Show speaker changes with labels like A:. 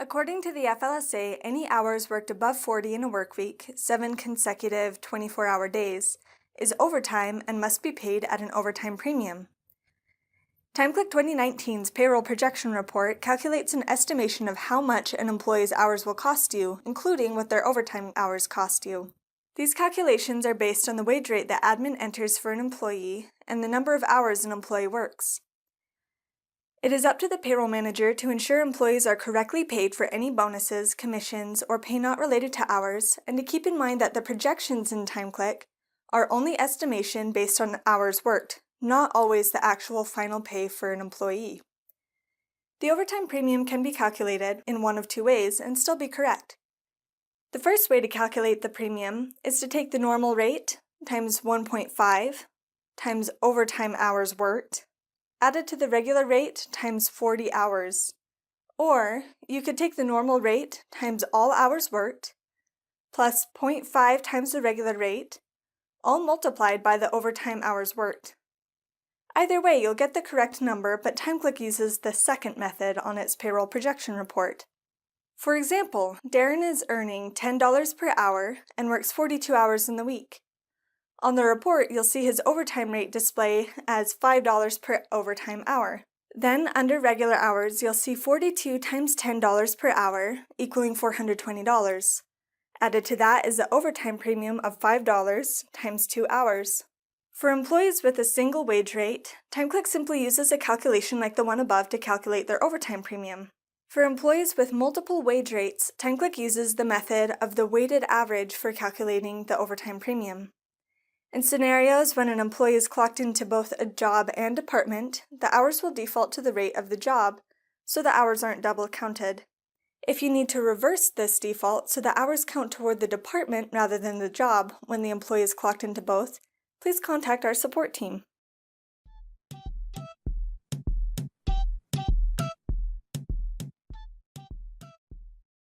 A: According to the FLSA, any hours worked above 40 in a work week, 7 consecutive 24-hour days, is overtime and must be paid at an overtime premium. TimeClick 2019's Payroll Projection Report calculates an estimation of how much an employee's hours will cost you, including what their overtime hours cost you. These calculations are based on the wage rate that admin enters for an employee and the number of hours an employee works. It is up to the payroll manager to ensure employees are correctly paid for any bonuses, commissions, or pay not related to hours, and to keep in mind that the projections in TimeClick are only estimation based on hours worked, not always the actual final pay for an employee. The overtime premium can be calculated in one of two ways and still be correct. The first way to calculate the premium is to take the normal rate times 1.5 times overtime hours worked, added to the regular rate times 40 hours. Or you could take the normal rate times all hours worked plus 0.5 times the regular rate, all multiplied by the overtime hours worked. Either way, you'll get the correct number, but TimeClick uses the second method on its payroll projection report. For example, Darren is earning $10 per hour and works 42 hours in the week. On the report, you'll see his overtime rate display as $5 per overtime hour. Then, under regular hours, you'll see 42 times $10 per hour, equaling $420. Added to that is the overtime premium of $5 times 2 hours. For employees with a single wage rate, TimeClick simply uses a calculation like the one above to calculate their overtime premium. For employees with multiple wage rates, TimeClick uses the method of the weighted average for calculating the overtime premium. In scenarios when an employee is clocked into both a job and department, the hours will default to the rate of the job, so the hours aren't double counted. If you need to reverse this default so the hours count toward the department rather than the job when the employee is clocked into both, please contact our support team.